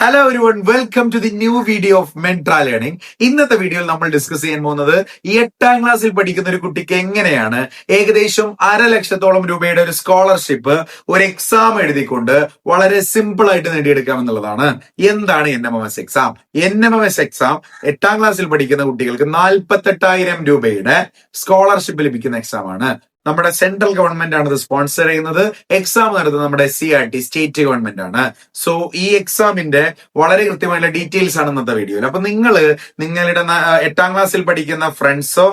Hello everyone, welcome to the new video of Mentra learning. ഇന്നത്തെ വീഡിയോയിൽ നമ്മൾ discuss ചെയ്യാൻ പോകുന്നത് ഈ 8ാം ക്ലാസ്സിൽ പഠിക്കുന്ന ഒരു കുട്ടിക്ക് എങ്ങനെയാണ് ഏകദേശം 1,00,000 രൂപയുടെ ഒരു സ്കോളർഷിപ്പ് ഒരു എക്സാം എഴുതിക്കൊണ്ട് വളരെ സിമ്പിൾ ആയിട്ട് നേടിയെടുക്കാം എന്നുള്ളതാണ്. എന്താണ് NMMS എക്സാം? NMMS എക്സാം 8ാം ക്ലാസ്സിൽ പഠിക്കുന്ന കുട്ടികൾക്ക് 48,000 രൂപയുടെ സ്കോളർഷിപ്പ് ലഭിക്കുന്ന എക്സാം ആണ്. നമ്മുടെ സെൻട്രൽ ഗവൺമെന്റ് ആണ് ഇത് സ്പോൺസർ ചെയ്യുന്നത്. എക്സാം നടത്തുന്നത് നമ്മുടെ SCERT സ്റ്റേറ്റ് ഗവൺമെന്റ് ആണ്. സോ ഈ എക്സാമിന്റെ വളരെ കൃത്യമായുള്ള ഡീറ്റെയിൽസ് ആണ് ഇന്നത്തെ വീഡിയോയിൽ. അപ്പൊ നിങ്ങളുടെ 8ാം ക്ലാസ്സിൽ പഠിക്കുന്ന ഫ്രണ്ട്സോ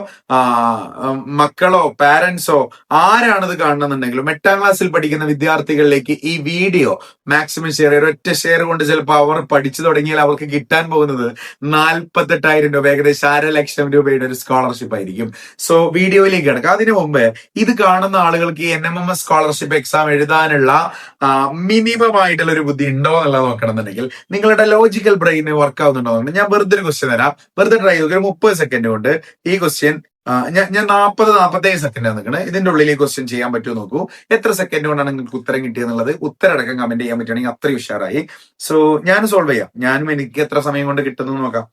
മക്കളോ പാരന്റ്സോ ആരാണിത് കാണണമെന്നുണ്ടെങ്കിലും 8ാം ക്ലാസ്സിൽ പഠിക്കുന്ന വിദ്യാർത്ഥികളിലേക്ക് ഈ വീഡിയോ മാക്സിമം ഷെയർ ചെയ്യുക. ഒറ്റ ഷെയർ കൊണ്ട് ചിലപ്പോൾ അവർ പഠിച്ചു തുടങ്ങിയാൽ അവർക്ക് കിട്ടാൻ പോകുന്നത് 48,000 രൂപ, ഏകദേശം 1,00,000 രൂപയുടെ ഒരു സ്കോളർഷിപ്പ് ആയിരിക്കും. സോ വീഡിയോയിലേക്ക് കിടക്കാം. അതിനു മുമ്പ് ഇത് കാണുന്ന ആളുകൾക്ക് ഈ NMMS സ്കോളർഷിപ്പ് എക്സാം എഴുതാനുള്ള മിനിമം ആയിട്ടുള്ള ഒരു ബുദ്ധി ഉണ്ടോ എന്നുള്ളത് നോക്കണമെന്നുണ്ടെങ്കിൽ നിങ്ങളുടെ ലോജിക്കൽ ബ്രെയിന് വർക്ക് ആവുന്നുണ്ടോ? ഞാൻ വെറുതെ ഒരു ക്വസ്റ്റ്യൻ തരാം, വെറുതെ ട്രൈ ചെയ്ത് 30 സെക്കൻഡ് കൊണ്ട് ഈ ക്വസ്റ്റ്യൻ ഞാൻ 40-47 സെക്കൻഡ് നിൽക്കണേ. ഇതിന്റെ ഉള്ളിൽ ഈ ക്വസ്റ്റ്യൻ ചെയ്യാൻ പറ്റുമോ നോക്കൂ. എത്ര സെക്കൻഡ് കൊണ്ടാണ് നിങ്ങൾക്ക് ഉത്തരം കിട്ടിയെന്നുള്ളത് ഉത്തരടക്കം കമന്റ് ചെയ്യാൻ പറ്റുകയാണെങ്കിൽ അത്രയും ഉഷാറായി. സോ ഞാൻ സോൾവ് ചെയ്യാം. ഞാനും എനിക്ക് എത്ര സമയം കൊണ്ട് കിട്ടുന്നു നോക്കാം.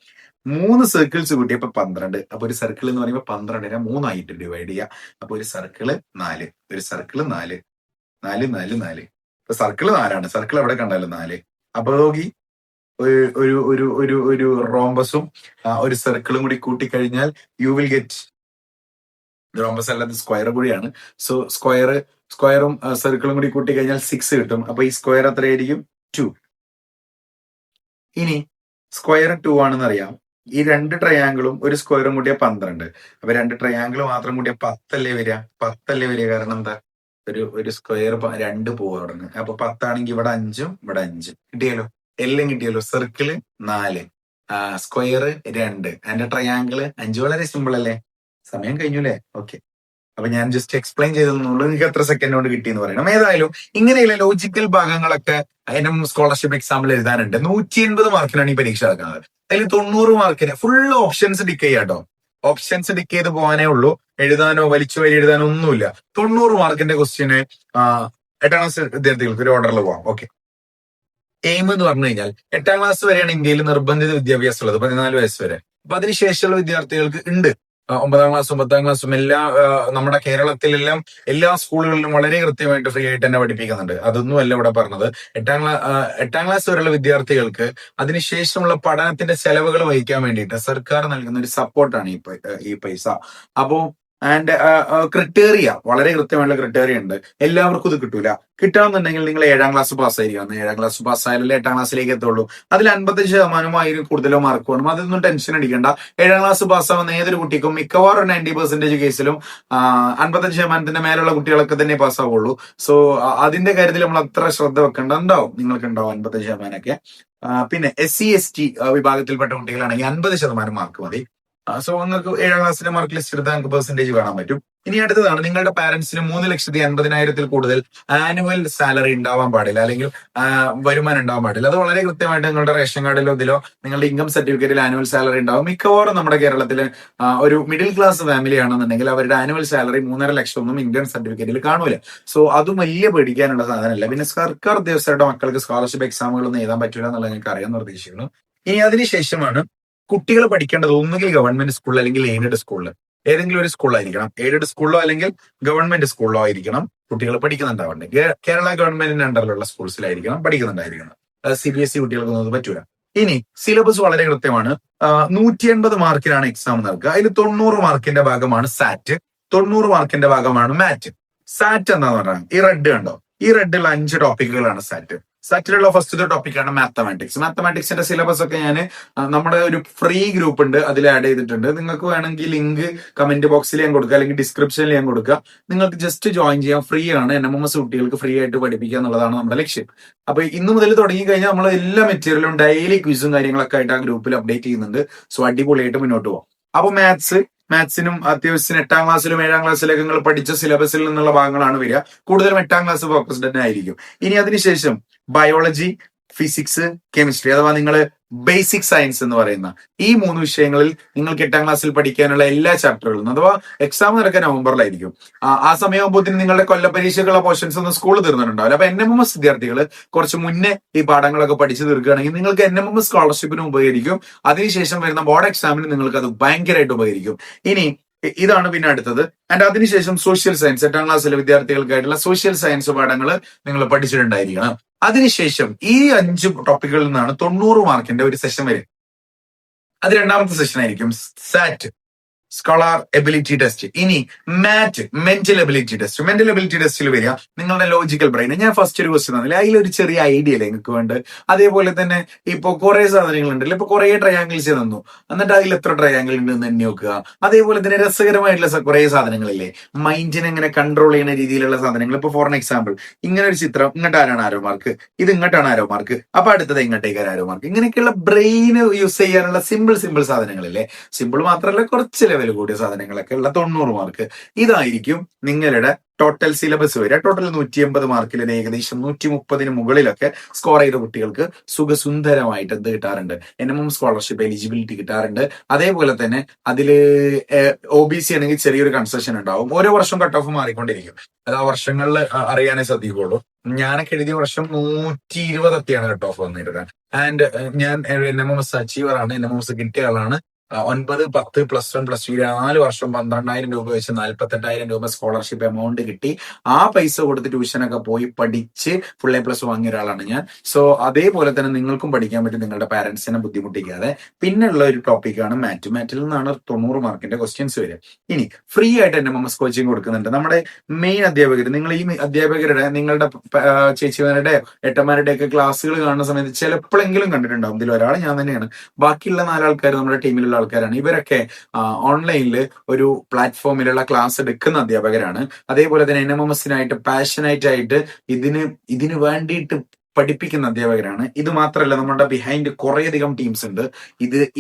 3 സർക്കിൾസ് കൂട്ടിയപ്പോ 12. അപ്പൊ ഒരു സർക്കിൾ എന്ന് പറയുമ്പോൾ 12 3 ആയിട്ട് ഡിവൈഡ് ചെയ്യുക. അപ്പൊ ഒരു സർക്കിള് 4, ഒരു സർക്കിള് 4, 4 4 4. ഇപ്പൊ സർക്കിള് 4ആണ്. സർക്കിൾ എവിടെ കണ്ടാലും 4. അപ്പൊ നോക്കി ഒരു ഒരു ഒരു ഒരു റോംബസും ഒരു സർക്കിളും കൂടി കൂട്ടിക്കഴിഞ്ഞാൽ യു വിൽ ഗെറ്റ് റോംബസ് അല്ലാതെ സ്ക്വയർ കൂടിയാണ്. സോ സ്ക്വയറും സർക്കിളും കൂടി കൂട്ടിക്കഴിഞ്ഞാൽ 6 കിട്ടും. അപ്പൊ ഈ സ്ക്വയർ എത്രയായിരിക്കും? 2. ഇനി സ്ക്വയർ 2 ആണെന്ന് അറിയാം. ഈ 2 ട്രയാങ്കിളും ഒരു സ്ക്വയറും കൂടിയ 12. അപ്പൊ 2 ട്രയാങ്കിൾ മാത്രം കൂടിയ 10 അല്ലേ വരിക? 10 അല്ലേ വരിക? കാരണം എന്താ, ഒരു സ്ക്വയർ 2 പോവാ തുടങ്ങും. അപ്പൊ 10 ആണെങ്കിൽ ഇവിടെ 5ഉം ഇവിടെ 5 കിട്ടിയല്ലോ, എല്ലാം കിട്ടിയല്ലോ. സർക്കിള് 4, സ്ക്വയർ 2, അതിന്റെ ട്രയാങ്കിള് 5. വളരെ സിമ്പിൾ അല്ലേ? സമയം കഴിഞ്ഞു അല്ലേ? ഓക്കെ. അപ്പൊ ഞാൻ ജസ്റ്റ് എക്സ്പ്ലെയിൻ ചെയ്തെന്നുള്ളൂ. നിങ്ങൾക്ക് എത്ര സെക്കൻഡ് കൊണ്ട് കിട്ടിയെന്ന് പറയണം. ഏതായാലും ഇങ്ങനെയുള്ള ലോജിക്കൽ ഭാഗങ്ങളൊക്കെ സ്കോളർഷിപ്പ് എക്സാമിൽ എഴുതാനുണ്ട്. 180 മാർക്കിനാണ് ഈ പരീക്ഷ നടക്കുന്നത്. അതിൽ 90 മാർക്കിന് ഫുൾ ഓപ്ഷൻസ് ടിക്ക് ചെയ്യാട്ടോ. ഓപ്ഷൻസ് ടിക്ക് ചെയ്ത് പോകാനേ ഉള്ളൂ. എഴുതാനോ വലിച്ചു വരി എഴുതാനോ ഒന്നുമില്ല. 90 മാർക്കിന്റെ ക്വസ്റ്റ്യന് 8ാം ക്ലാസ് വിദ്യാർത്ഥികൾക്ക് ഒരു ഓർഡറിൽ പോവാം. ഓക്കെ. എയിം എന്ന് പറഞ്ഞു കഴിഞ്ഞാൽ 8ാം ക്ലാസ് വരെയാണ് ഇന്ത്യയിൽ നിർബന്ധിത വിദ്യാഭ്യാസം ഉള്ളത്, 14 വയസ്സ് വരെ. അപ്പൊ അതിനുശേഷമുള്ള വിദ്യാർത്ഥികൾക്ക് ഉണ്ട് 9ാം ക്ലാസ്സും 10ാം ക്ലാസ്സും നമ്മുടെ കേരളത്തിലെല്ലാം എല്ലാ സ്കൂളുകളിലും വളരെ കൃത്യമായിട്ട് ഫ്രീ ആയിട്ട് തന്നെ പഠിപ്പിക്കുന്നുണ്ട്. അതൊന്നും അല്ല ഇവിടെ പറഞ്ഞത്. 8ാം ക്ലാസ് വരെയുള്ള വിദ്യാർത്ഥികൾക്ക് അതിനുശേഷമുള്ള പഠനത്തിന്റെ ചെലവുകൾ വഹിക്കാൻ വേണ്ടിയിട്ട് സർക്കാർ നൽകുന്ന ഒരു സപ്പോർട്ടാണ് ഈ പൈസ. അപ്പോ ക്രിട്ടേറിയ, വളരെ കൃത്യമായിട്ടുള്ള ക്രിട്ടേറിയ ഉണ്ട്. എല്ലാവർക്കും ഇത് കിട്ടൂല. കിട്ടാമെന്നുണ്ടെങ്കിൽ നിങ്ങൾ 7ാം ക്ലാസ് പാസ്സായിരിക്കണം. 7ാം ക്ലാസ് പാസ്സായാലല്ലേ 8ാം ക്ലാസ്സിലേക്ക് എത്തുള്ളൂ. അതിൽ 55% കൂടുതലോ മാർക്ക് വേണം. അതൊന്നും ടെൻഷൻ അടിക്കണ്ട. 7ാം ക്ലാസ് പാസ്സാവുന്ന ഏതൊരു കുട്ടിക്കും മിക്കവാറും 90% കേസിലും 55% മേലുള്ള കുട്ടികളൊക്കെ തന്നെ പാസ്സാവുള്ളൂ. സോ അതിന്റെ കാര്യത്തിൽ നമ്മൾ അത്ര ശ്രദ്ധ വെക്കേണ്ട. ഉണ്ടാവും, നിങ്ങൾക്ക് ഉണ്ടാവും 55%. പിന്നെ SC/ST വിഭാഗത്തിൽപ്പെട്ട കുട്ടികളാണെങ്കിൽ 50% മാർക്ക് മതി. സോ നിങ്ങൾക്ക് 7ാം ക്ലാസ്സിലെ മാർക്ക് ലിസ്റ്റ് എടുത്താൽ നിങ്ങൾക്ക് പെർസെന്റേജ് കാണാൻ പറ്റും. ഇനി അടുത്തതാണ്, നിങ്ങളുടെ പാരന്റ്സിന് 3,80,000 കൂടുതൽ ആനുവൽ സാലറി ഉണ്ടാവാൻ പാടില്ല, അല്ലെങ്കിൽ വരുമാനം ഉണ്ടാവാൻ പാടില്ല. അത് വളരെ കൃത്യമായിട്ട് നിങ്ങളുടെ റേഷൻ കാർഡിലോ ഇതിലോ നിങ്ങളുടെ ഇൻകം സർട്ടിഫിക്കറ്റിൽ ആനുവൽ സാലറി ഉണ്ടാവും. മിക്കവാറും നമ്മുടെ കേരളത്തില് ഒരു മിഡിൽ ക്ലാസ് ഫാമിലി ആണെന്നുണ്ടെങ്കിൽ അവരുടെ ആനുവൽ സാലറി 3.5 ലക്ഷം ഒന്നും ഇൻകം സർട്ടിഫിക്കറ്റിൽ കാണൂല. സോ അതും വലിയ പേടിക്കാനുള്ള സാധനമല്ല. പിന്നെ സർക്കാർ ഉദ്യോഗസ്ഥരുടെ മക്കൾക്ക് സ്കോളർഷിപ്പ് എക്സാമുകളൊന്നും എഴുതാൻ പറ്റില്ല എന്നുള്ളത് നിങ്ങൾക്ക് അറിയാൻ നിർദ്ദേശിക്കുന്നു. ഇനി അതിനുശേഷമാണ് കുട്ടികൾ പഠിക്കേണ്ടത് ഒന്നുകിൽ ഗവൺമെന്റ് സ്കൂളിൽ അല്ലെങ്കിൽ എയ്ഡഡ് സ്കൂളിൽ, ഏതെങ്കിലും ഒരു സ്കൂളിലായിരിക്കണം. എയ്ഡഡ് സ്കൂളിലോ അല്ലെങ്കിൽ ഗവൺമെന്റ് സ്കൂളിലോ ആയിരിക്കണം കുട്ടികൾ പഠിക്കുന്നുണ്ടാവണ്ടേ. കേരള ഗവൺമെന്റിന്റെ അണ്ടറിലുള്ള സ്കൂൾസിലായിരിക്കണം പഠിക്കുന്നുണ്ടായിരിക്കണം. CBSE കുട്ടികൾക്കൊന്നും പറ്റൂല. ഇനി സിലബസ് വളരെ കൃത്യമാണ്. 180 മാർക്കിനാണ് എക്സാം നൽകുക. അതിൽ 90 മാർക്കിന്റെ ഭാഗമാണ് സാറ്റ്, 90 മാർക്കിന്റെ ഭാഗമാണ് മാറ്റ്. സാറ്റ് എന്താന്ന് പറഞ്ഞാൽ ഈ റെഡ് കണ്ടോ, ഈ റെഡിൽ 5 ടോപ്പിക്കുകളാണ് സാറ്റ്. സാറ്റിലുള്ള ഫസ്റ്റത്തെ ടോപ്പിക്കാണ് മാത്തമാറ്റിക്സ്. മാത്തമാറ്റിക്സിന്റെ സിലബസ് ഒക്കെ ഞാൻ നമ്മുടെ ഒരു ഫ്രീ ഗ്രൂപ്പ് ഉണ്ട്, അതിൽ ആഡ് ചെയ്തിട്ടുണ്ട്. നിങ്ങൾക്ക് വേണമെങ്കിൽ ലിങ്ക് കമന്റ് ബോക്സിൽ ഞാൻ കൊടുക്കുക, അല്ലെങ്കിൽ ഡിസ്ക്രിപ്ഷനിൽ ഞാൻ കൊടുക്കുക. നിങ്ങൾക്ക് ജസ്റ്റ് ജോയിൻ ചെയ്യാം. ഫ്രീ ആണ്. NMMS കുട്ടികൾക്ക് ഫ്രീ ആയിട്ട് പഠിപ്പിക്കുക എന്നുള്ളതാണ് നമ്മുടെ ലക്ഷ്യം. അപ്പൊ ഇന്ന് മുതൽ തുടങ്ങി കഴിഞ്ഞാൽ നമ്മൾ എല്ലാ മെറ്റീരിയലും ഡെയിലി ക്വിസും കാര്യങ്ങളൊക്കെ ആയിട്ട് ആ ഗ്രൂപ്പിൽ അപ്ഡേറ്റ് ചെയ്യുന്നുണ്ട്. സോ അടിപൊളിയായിട്ട് മുന്നോട്ട് പോകാം. അപ്പൊ മാത്സിനും അത്യാവശ്യം 8ാം ക്ലാസ്സിലും 7ാം ക്ലാസ്സിലൊക്കെ നിങ്ങൾ പഠിച്ച സിലബസിൽ നിന്നുള്ള ഭാഗങ്ങളാണ് വരിക. കൂടുതലും 8ാം ക്ലാസ് ഫോക്കസ്ഡ് തന്നെ ആയിരിക്കും. ഇനി അതിനുശേഷം ബയോളജി, ഫിസിക്സ്, കെമിസ്ട്രി, അഥവാ നിങ്ങൾ ബേസിക് സയൻസ് എന്ന് പറയുന്ന ഈ 3 വിഷയങ്ങളിൽ നിങ്ങൾക്ക് 8ാം ക്ലാസ്സിൽ പഠിക്കാനുള്ള എല്ലാ ചാപ്റ്ററുകളും, അഥവാ എക്സാം നടക്കുക നവംബറിലായിരിക്കും. ആ സമയമാകുമ്പോഴത്തേന് നിങ്ങളുടെ കൊല്ലപരീക്ഷകളുടെ പോർഷൻസ് ഒന്നും സ്കൂൾ തീർന്നിട്ടുണ്ടാവില്ല. അപ്പൊ NMMS വിദ്യാർത്ഥികൾ കുറച്ച് മുന്നേ ഈ പാഠങ്ങളൊക്കെ പഠിച്ചു തീർക്കുകയാണെങ്കിൽ നിങ്ങൾക്ക് NMMS സ്കോളർഷിപ്പിനും ഉപകരിക്കും. അതിനുശേഷം വരുന്ന ബോർഡ് എക്സാമിന് നിങ്ങൾക്ക് അത് ഭയങ്കരമായിട്ട് ഉപകരിക്കും. ഇനി ഇതാണ് പിന്നെ അടുത്തത്. ആൻഡ് അതിനുശേഷം സോഷ്യൽ സയൻസ്, 8ാം ക്ലാസ്സിലെ വിദ്യാർത്ഥികൾക്കായിട്ടുള്ള സോഷ്യൽ സയൻസ് പാഠങ്ങൾ നിങ്ങൾ പഠിച്ചിട്ടുണ്ടായിരിക്കണം. അതിനുശേഷം ഈ 5 ടോപ്പിക്കുകളിൽ നിന്നാണ് 90 മാർക്കിന്റെ ഒരു സെഷൻ വരും. അത് രണ്ടാമത്തെ സെഷൻ ആയിരിക്കും സാറ്റ്, സ്കോളർ എബിലിറ്റി ടെസ്റ്റ്. ഇനി MAT, mental ability test. Mental ability ടെസ്റ്റിൽ വരിക നിങ്ങളുടെ ലോജിക്കൽ ബ്രെയിൻ. ഞാൻ ഫസ്റ്റ് ഒരു ക്വസ്റ്റ്യൻ തന്നില്ല, അതിലൊരു ചെറിയ ഐഡിയ അല്ലേ നിങ്ങൾക്ക് വേണ്ട. അതേപോലെ തന്നെ ഇപ്പൊ കുറെ സാധനങ്ങളുണ്ടല്ലോ, ഇപ്പൊ കുറെ ട്രയാങ്കിൾസ് തന്നു, എന്നിട്ട് അതിൽ എത്ര ട്രയാങ്കിൾ ഉണ്ടെന്ന് തന്നെ നോക്കുക. അതേപോലെ തന്നെ രസകരമായിട്ടുള്ള കുറെ സാധനങ്ങളില്ലേ, മൈൻഡിനെ എങ്ങനെ കൺട്രോൾ ചെയ്യുന്ന രീതിയിലുള്ള സാധനങ്ങൾ. ഇപ്പൊ ഫോർ എക്സാമ്പിൾ, ഇങ്ങനെ ഒരു ചിത്രം, ഇങ്ങോട്ടാണ് ആരോ മാർക്ക്, ഇത് ഇങ്ങോട്ടാണ് ആരോ മാർക്ക്, അപ്പൊ അടുത്തത് ഇങ്ങോട്ടേക്കാണ് ആരോ മാർക്ക്. ഇങ്ങനെയൊക്കെയുള്ള ബ്രെയിൻ യൂസ് ചെയ്യാനുള്ള സിമ്പിൾ സാധനങ്ങളില്ലേ, സിമ്പിൾ മാത്രമല്ല കുറച്ച് ലെവൽ കൂടിയ സാധനങ്ങളൊക്കെ ഉള്ള 90 മാർക്ക്. ഇതായിരിക്കും നിങ്ങളുടെ ടോട്ടൽ സിലബസ് വരിക. ടോട്ടൽ 180 മാർക്കിൽ ഏകദേശം 130 മുകളിലൊക്കെ സ്കോർ ചെയ്ത കുട്ടികൾക്ക് സുഖസുന്ദരമായിട്ട് എന്ത് കിട്ടാറുണ്ട്, NMM സ്കോളർഷിപ്പ് എലിജിബിലിറ്റി കിട്ടാറുണ്ട്. അതേപോലെ തന്നെ അതില് OBC ആണെങ്കിൽ ചെറിയൊരു കൺസെഷൻ ഉണ്ടാവും. ഓരോ വർഷം കട്ട് ഓഫ് മാറിക്കൊണ്ടിരിക്കും. അത് ആ വർഷങ്ങളിൽ അറിയാനേ സാധിക്കുള്ളൂ. ഞാനൊക്കെ എഴുതിയ വർഷം 120 ഒക്കെയാണ് കട്ട് ഓഫ് വന്നിരുന്നത്. ആൻഡ് ഞാൻ NMMS അച്ചീവർ ആണ്, NMMS കിട്ടിയ ആളാണ്. 9, 10, +1, +2 4 വർഷം 12,000 രൂപ വെച്ച് 48,000 രൂപ സ്കോളർഷിപ്പ് എമൗണ്ട് കിട്ടി. ആ പൈസ കൊടുത്ത് ട്യൂഷനൊക്കെ പോയി പഠിച്ച് ഫുൾ A+ വാങ്ങിയ ഒരാളാണ് ഞാൻ. സോ അതേപോലെ തന്നെ നിങ്ങൾക്കും പഠിക്കാൻ പറ്റും, നിങ്ങളുടെ പാരന്റ്സിനെ ബുദ്ധിമുട്ടിക്കാതെ. പിന്നെയുള്ള ഒരു ടോപ്പിക്കാണ് മാറ്റ്. മാറ്റിൽ നിന്നാണ് 90 മാർക്കിന്റെ ക്വസ്റ്റ്യൻസ് വരിക. ഇനി ഫ്രീ ആയിട്ട് NMMS കോച്ചിങ് കൊടുക്കുന്നുണ്ട് നമ്മുടെ മെയിൻ അധ്യാപകർ. നിങ്ങൾ ഈ അധ്യാപകരുടെ, നിങ്ങളുടെ ചേച്ചിമാരുടെ ഏട്ടന്മാരുടെ ഒക്കെ ക്ലാസ്സുകൾ കാണുന്ന സമയത്ത് ചിലപ്പോഴെങ്കിലും കണ്ടിട്ടുണ്ടാവും. ഇതിൽ ഒരാൾ ഞാൻ തന്നെയാണ്. ബാക്കിയുള്ള 4 ആൾക്കാർ നമ്മുടെ ടീമിലുള്ള ആൾക്കാരാണ്. ഇവരൊക്കെ ഓൺലൈനിൽ ഒരു പ്ലാറ്റ്ഫോമിലുള്ള ക്ലാസ് എടുക്കുന്ന അധ്യാപകരാണ്. അതേപോലെ തന്നെ NMMSനായിട്ട് പാഷനേറ്റ് ആയിട്ട് ഇതിന് വേണ്ടിയിട്ട് പഠിപ്പിക്കുന്ന അധ്യാപകരാണ്. ഇത് മാത്രമല്ല, നമ്മുടെ ബിഹൈൻഡ് കുറേയധികം ടീംസ് ഉണ്ട്.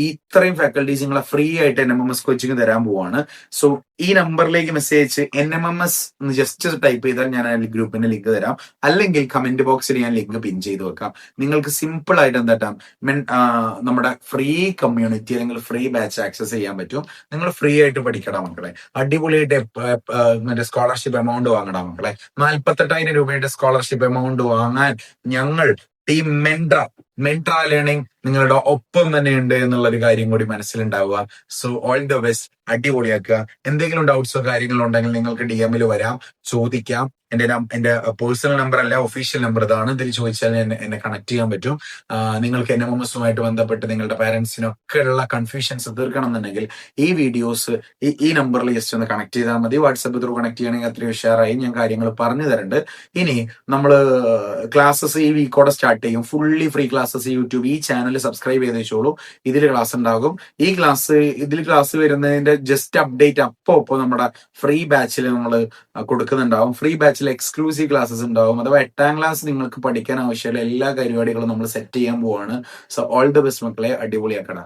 ഇത്രയും ഫാക്കൽറ്റീസ് നിങ്ങളെ ഫ്രീ ആയിട്ട് NMMS കോച്ചിങ് തരാൻ പോവാണ്. സോ ഈ നമ്പറിലേക്ക് മെസ്സേജ് NMMS എന്ന് ജസ്റ്റ് ടൈപ്പ് ചെയ്താൽ ഞാൻ ആ ഗ്രൂപ്പിന്റെ ലിങ്ക് തരാം. അല്ലെങ്കിൽ കമന്റ് ബോക്സിൽ ഞാൻ ലിങ്ക് പിൻ ചെയ്ത് വെക്കാം. നിങ്ങൾക്ക് സിമ്പിൾ ആയിട്ട് എന്താട്ടാം, നമ്മുടെ ഫ്രീ കമ്മ്യൂണിറ്റി അല്ലെങ്കിൽ ഫ്രീ ബാച്ച് ആക്സസ് ചെയ്യാൻ പറ്റും. നിങ്ങൾ ഫ്രീ ആയിട്ട് പഠിക്കടാ മക്കളെ. അടിപൊളിയായിട്ട് മറ്റേ സ്കോളർഷിപ്പ് എമൗണ്ട് വാങ്ങടാ മക്കളെ. 48,000 രൂപയുടെ സ്കോളർഷിപ്പ് എമൗണ്ട് വാങ്ങാൻ ഞങ്ങൾ ടീം മെൻട്ര ലേണിംഗ് നിങ്ങളുടെ ഒപ്പം തന്നെ ഉണ്ട് എന്നുള്ളൊരു കാര്യം കൂടി മനസ്സിലുണ്ടാവുക. സോ ഓൾ ദ ബെസ്റ്റ്, അടിപൊളിയാക്കുക. എന്തെങ്കിലും ഡൗട്ട്സോ കാര്യങ്ങളോ ഉണ്ടെങ്കിൽ നിങ്ങൾക്ക് DM വരാം, ചോദിക്കാം. എന്റെ പേഴ്സണൽ നമ്പർ അല്ല, ഒഫീഷ്യൽ നമ്പർ ഇതാണ്. ഇതിൽ ചോദിച്ചാൽ എന്നെ കണക്ട് ചെയ്യാൻ പറ്റും. നിങ്ങൾക്ക് NMMSുമായിട്ട് ബന്ധപ്പെട്ട് നിങ്ങളുടെ പാരന്റ്സിനൊക്കെ ഉള്ള കൺഫ്യൂഷൻസ് തീർക്കണം എന്നുണ്ടെങ്കിൽ ഈ വീഡിയോസ് ഈ നമ്പറിൽ ജസ്റ്റ് ഒന്ന് കണക്ട് ചെയ്താൽ മതി. വാട്സപ്പ് ത്രൂ കണക്ട് ചെയ്യണമെങ്കിൽ അത്രയും ഉഷാറായി ഞാൻ കാര്യങ്ങൾ പറഞ്ഞു തരുന്നുണ്ട്. ഇനി നമ്മൾ ക്ലാസ്സസ് ഈ വീക്കോടെ സ്റ്റാർട്ട് ചെയ്യും. ഫുള്ളി ഫ്രീ ക്ലാസ്സസ് യൂട്യൂബ് ഈ ചാനൽ സബ്സ്ക്രൈബ് ചെയ്ത് വെച്ചോളൂ. ഇതിൽ ക്ലാസ് ഉണ്ടാകും. ഇതിൽ ക്ലാസ് വരുന്നതിന്റെ ജസ്റ്റ് അപ്ഡേറ്റ് അപ്പോൾ നമ്മുടെ ഫ്രീ ബാച്ചിൽ നമ്മൾ കൊടുക്കുന്നുണ്ടാവും. ഫ്രീ ബാച്ചിൽ എക്സ്ക്ലൂസീവ് ക്ലാസ്സസ് ഉണ്ടാവും. അഥവാ 8ാം ക്ലാസ് നിങ്ങൾക്ക് പഠിക്കാൻ ആവശ്യമുള്ള എല്ലാ പരിപാടികളും നമ്മൾ സെറ്റ് ചെയ്യാൻ പോവാണ്. സോ ഓൾ ദ ബെസ്റ്റ് മക്കളെ, അടിപൊളിയാക്കടാ.